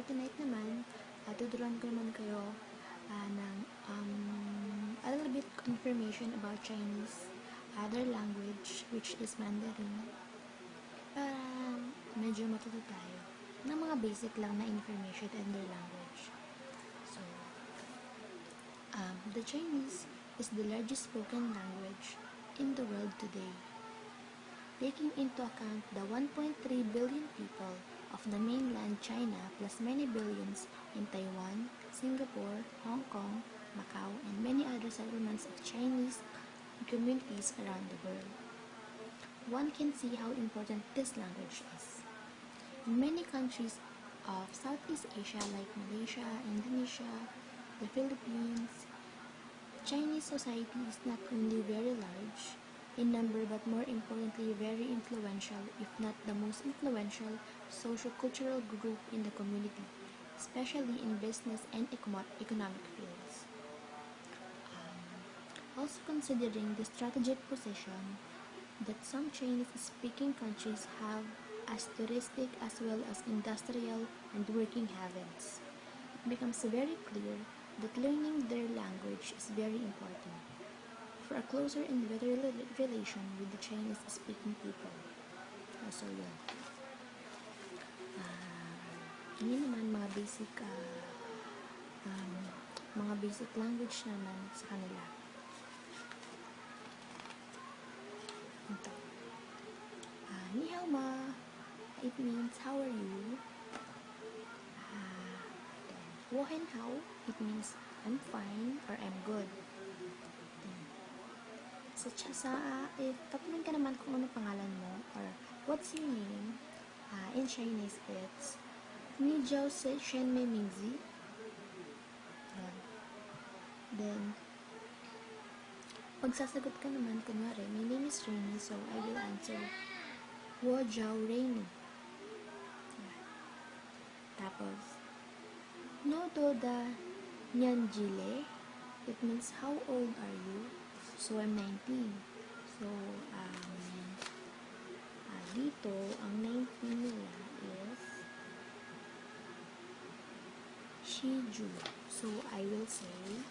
tonight naman, tuturuan ko naman kayo ng a little bit information about Chinese, other language, which is Mandarin, para medyo matuto tayo ng mga basic lang na information in their language. So, the Chinese is the largest spoken language in the world today. Taking into account the 1.3 billion people of the mainland China plus many billions in Taiwan, Singapore, Hong Kong, Macau, and many other settlements of Chinese communities around the world, one can see how important this language is. In many countries of Southeast Asia like Malaysia, Indonesia, the Philippines, Chinese society is not only very large in number but more importantly very influential, if not the most influential, socio-cultural group in the community, especially in business and economic fields. Also considering the strategic position that some Chinese-speaking countries have as touristic as well as industrial and working havens, it becomes very clear that learning their language is very important for a closer and better relation with the Chinese-speaking people. So, yun. Yun naman mga basic language naman sa kanila. Ito. Ni hao ma, it means how are you? Wo hen hao, it means I'm fine or I'm good. If tatanungin ka naman kung ano pangalan mo or what's your name, in Chinese it's Ni Jiao Se Shen Mei Mingzi. Then, pag sasagot ka naman, kunwari, my name is Rainy, so I will answer Wo Jiao Rainy. Tapos, No Do Da Nyan Jile, it means how old are you? So, I'm 19. So, dito, ang 19 nila is Shiju. So, I will say,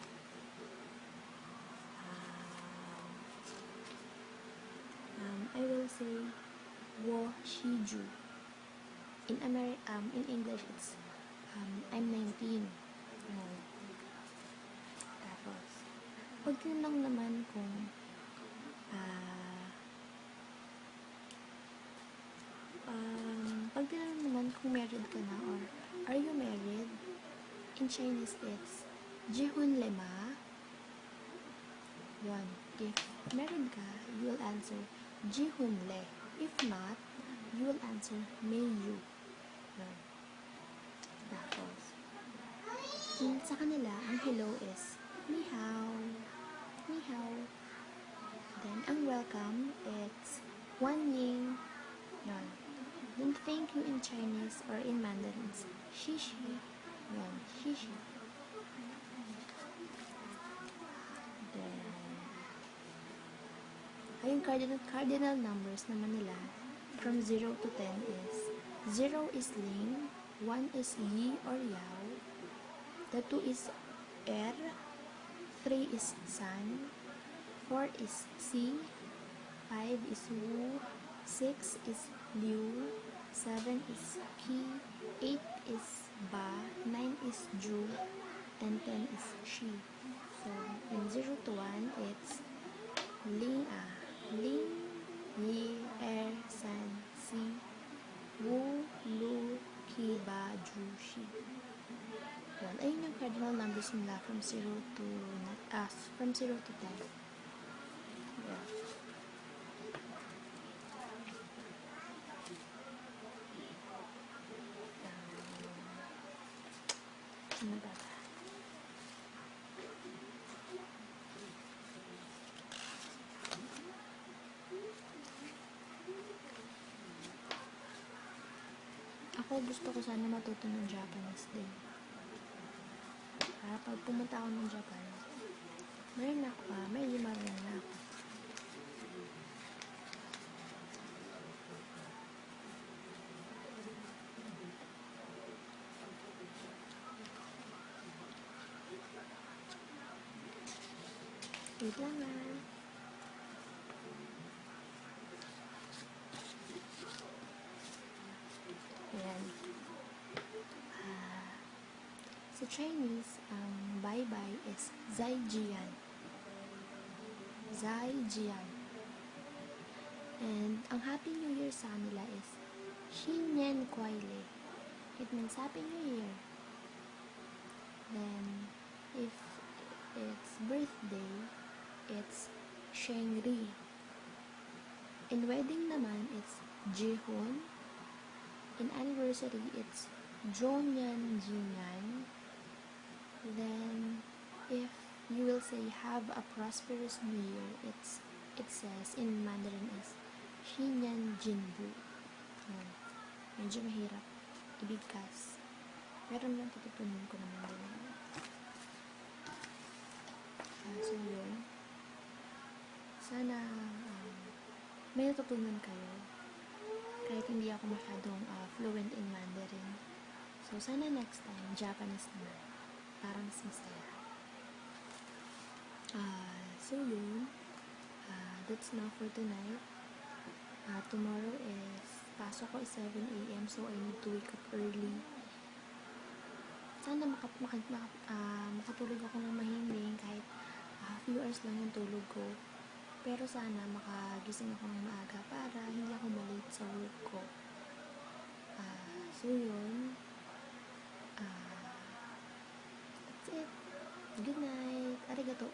Wo Shiju. In English, it's, I'm 19. Tapos, pag tinanong naman kung married ka na or are you married, in Chinese it's Jihun Le Ma. Yun. If married ka, you will answer Jihun Le. If not, you will answer Mei Yu. Yun. Tapos, sa kanila, ang hello is Ni hao. Ni hao. Then, ang welcome, it's Wan Ying. Yun. Then, thank you in Chinese or in Mandarin is Xi Xi. Yun. Xi Xi. Then, yung cardinal numbers naman nila from 0 to 10 is 0 is Ling, 1 is Yi or Yao, the 2 is Er, 3 is San, 4 is Si, 5 is Wu, 6 is Liu, 7 is Qi, 8 is Ba, 9 is Ju, and 10 is Shi. So, in 0 to 1, it's Ling, Yi, Er, San, Si, Wu, Lu, Qi, Ba, Ju, Shi. Yan. Ayun yung cardinal numbers nila from 0 to 10. Yeah. Ano ba? Ako gusto ko sana matuto ng Japanese din. Para pag pumunta ako ng Japan, medyo marunong na ako. Wait lang ah. Ayan. Sa Chinese, ang bye-bye is Zaijian. Zaijian. And ang Happy New Year sa kanila is Xinyan Kuai-le. It means Happy New Year. Then, if it's birthday, it's Shengri. In wedding naman, it's Jihun. In anniversary, it's Zhongyan Jinyan. Then, if you will say have a prosperous New Year, it says in Mandarin is Xinyan Jinbu. Medyo mahirap ibigkas. Pero lang tututunan ko naman din. So yun. Sana may natutunan kayo. Kahit hindi ako masyadong fluent in Mandarin. So sana next time, Japanese naman. Para mas masaya. So yun. That's now for tonight. Tomorrow is pasok ko is 7 a.m. so I need to wake up early. Sana makatulog ako ng mahimbing kahit few hours lang yung tulog ko. Pero sana makagising ako ng maaga para hindi ako malate sa work ko. So yun. That's it. Good night. Arigato.